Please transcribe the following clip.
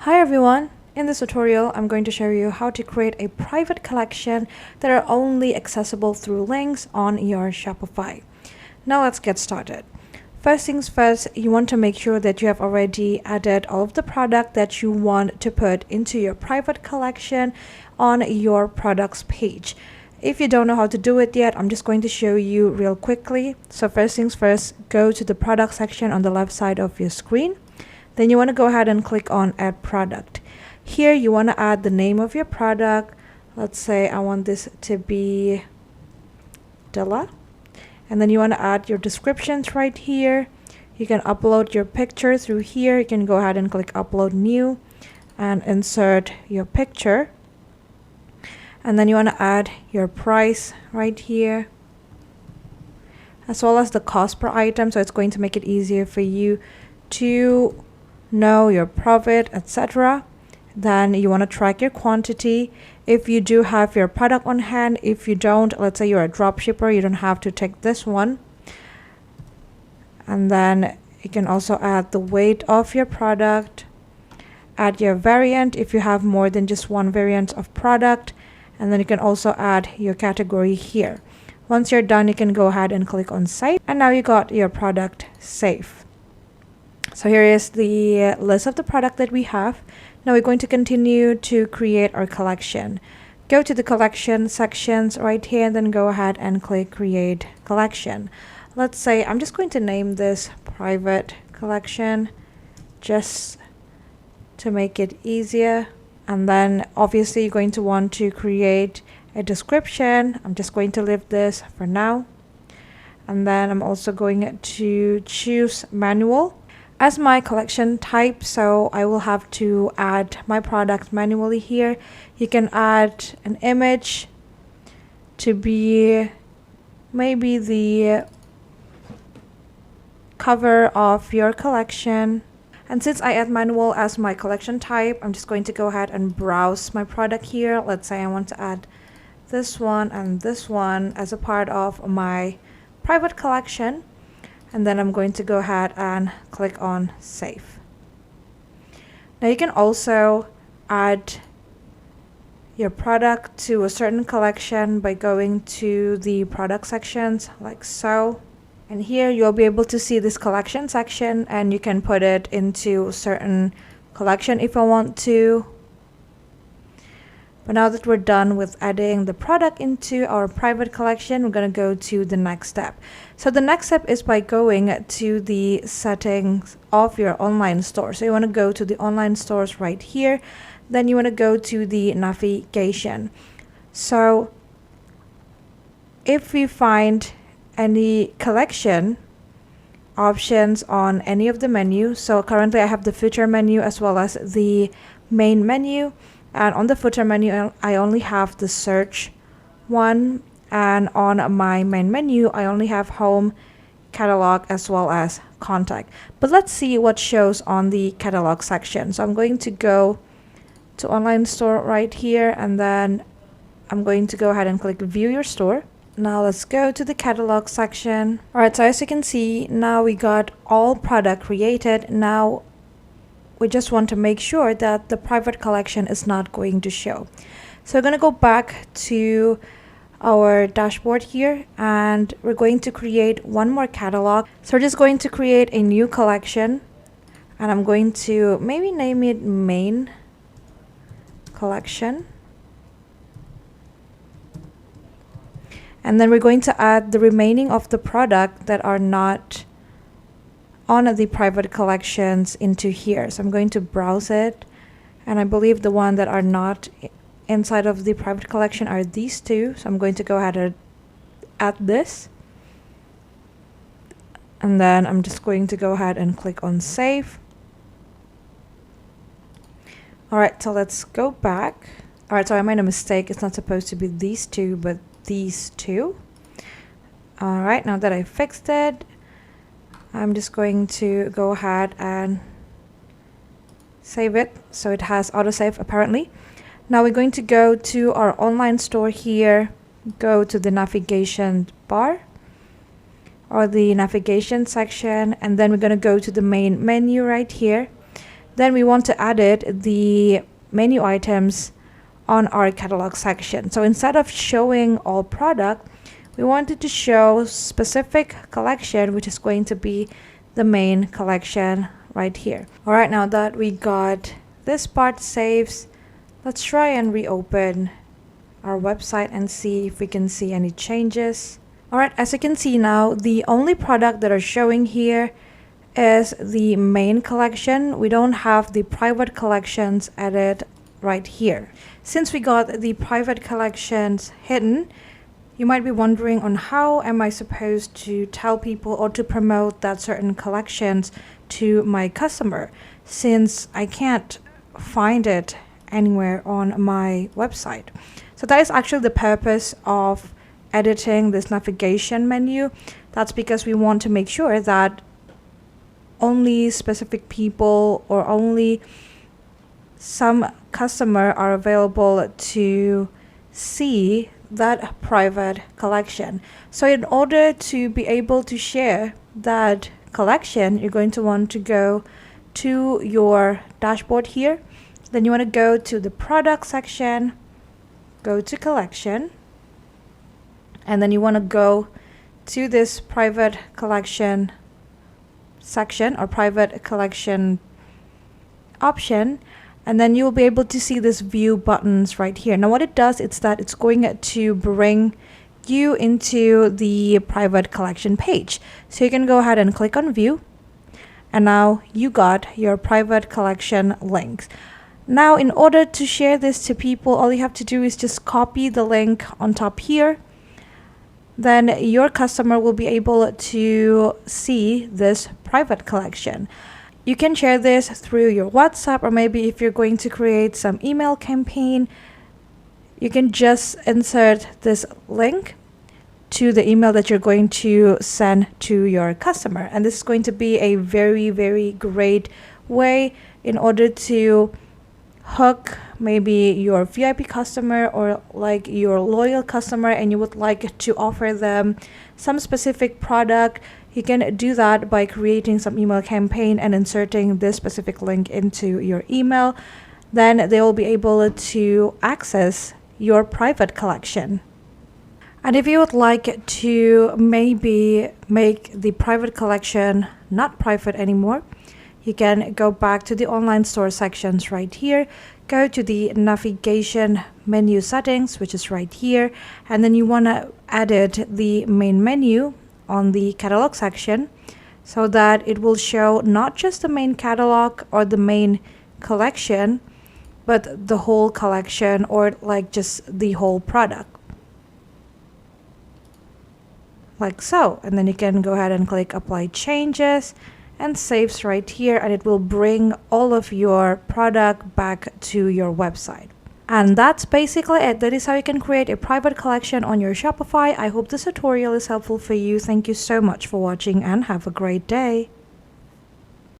Hi everyone! In this tutorial, I'm going to show you how to create a private collection that are only accessible through links on your Shopify. Now let's get started. First things first, you want to make sure that you have already added all of the product that you want to put into your private collection on your products page. If you don't know how to do it yet, I'm just going to show you real quickly. So first things first, go to the product section on the left side of your screen. Then you want to go ahead and click on add product. Here you want to add the name of your product. Let's say I want this to be Dilla. And then you want to add your descriptions right here. You can upload your picture through here. You can go ahead and click upload new and insert your picture. And then you want to add your price right here, as well as the cost per item. So it's going to make it easier for you to know your profit, etc. Then you want to track your quantity. If you do have your product on hand, if you don't, let's say you're a drop shipper, you don't have to take this one. And then you can also add the weight of your product, add your variant if you have more than just one variant of product, and then you can also add your category here. Once you're done, you can go ahead and click on save, and now you got your product saved. So here is the list of the product that we have. Now we're going to continue to create our collection. Go to the collection sections right here and then go ahead and click create collection. Let's say I'm just going to name this private collection just to make it easier. And then obviously you're going to want to create a description. I'm just going to leave this for now. And then I'm also going to choose manual as my collection type, so I will have to add my product manually here. You can add an image to be maybe the cover of your collection. And since I add manual as my collection type, I'm just going to go ahead and browse my product here. Let's say I want to add this one and this one as a part of my private collection. And then I'm going to go ahead and click on save. Now you can also add your product to a certain collection by going to the product sections like so. And here you'll be able to see this collection section, and you can put it into a certain collection if I want to. But now that we're done with adding the product into our private collection, we're going to go to the next step. So the next step is by going to the settings of your online store. So you want to go to the online stores right here. Then you want to go to the navigation. So if we find any collection options on any of the menus, so currently I have the footer menu as well as the main menu. And on the footer menu, I only have the search one. And on my main menu, I only have home, catalog, as well as contact. But let's see what shows on the catalog section. So I'm going to go to online store right here, and then I'm going to go ahead and click view your store. Now let's go to the catalog section. All right, so as you can see, now we got all product created. Now we just want to make sure that the private collection is not going to show. So we're going to go back to our dashboard here, and we're going to create one more catalog. So we're just going to create a new collection, and I'm going to maybe name it main collection. And then we're going to add the remaining of the product that are not on the private collections into here. So I'm going to browse it, and I believe the one that are not inside of the private collection are these two. So I'm going to go ahead and add this, and then I'm just going to go ahead and click on save. All right, so let's go back. All right, so I made a mistake. It's not supposed to be these two, but these two. All right, now that I fixed it, I'm just going to go ahead and save it. So it has autosave apparently. Now we're going to go to our online store here, go to the navigation bar or the navigation section, and then we're going to go to the main menu right here. then we want to edit the menu items on our catalog section. So instead of showing all product, we wanted to show specific collection, which is going to be the main collection right here. All right, now that we got this part saved, let's try and reopen our website and see if we can see any changes. All right, as you can see now, the only product that are showing here is the main collection. We don't have the private collections added right here. Since we got the private collections hidden, you might be wondering on how am I supposed to tell people or to promote that certain collections to my customer, since I can't find it anywhere on my website. So that is actually the purpose of editing this navigation menu. That's because we want to make sure that only specific people or only some customer are available to see that private collection. So in order to be able to share that collection, you're going to want to go to your dashboard here. Then you want to go to the product section, go to collection, and then you want to go to this private collection section or private collection option, and then you'll be able to see this view buttons right here. Now what it does is that it's going to bring you into the private collection page. So you can go ahead and click on view, and now you got your private collection links. Now in order to share this to people, all you have to do is just copy the link on top here. Then your customer will be able to see this private collection. You can share this through your WhatsApp, or maybe if you're going to create some email campaign, you can just insert this link to the email that you're going to send to your customer. And this is going to be a very, very great way in order to hook maybe your VIP customer or like your loyal customer, and you would like to offer them some specific product. You can do that by creating some email campaign and inserting this specific link into your email. Then they will be able to access your private collection. And if you would like to maybe make the private collection not private anymore, you can go back to the online store sections right here, go to the navigation menu settings, which is right here, and then you want to edit the main menu on the catalog section so that it will show not just the main catalog or the main collection, but the whole collection, or like just the whole product. Like so. And then you can go ahead and click apply changes and saves right here, and it will bring all of your product back to your website. And that's basically it. That is how you can create a private collection on your Shopify. I hope this tutorial is helpful for you. Thank you so much for watching and have a great day.